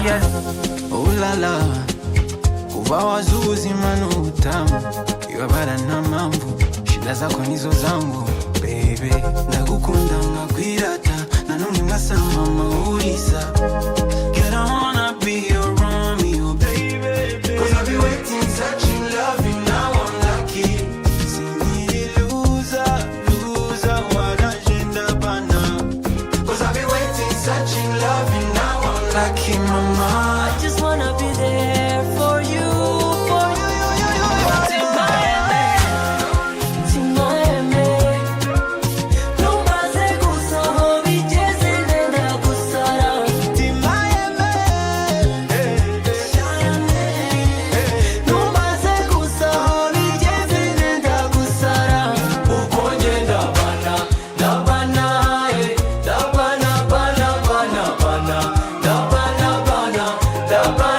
Yeah, oh la la, kuva wazuzi manu utamu, iwabara na mambo, shida zako nizo zangu, baby. Ndagukunda ngakwirata, nanone mwasama maulisa. Girl, I wanna be your Romeo, baby. Cause I've been waiting, searching, loving, now I'm lucky. Singiri loser, wadajenda bana. Cause I've been waiting, searching, loving, now I'm lucky, mama. I just wanna be there for you, for you. Da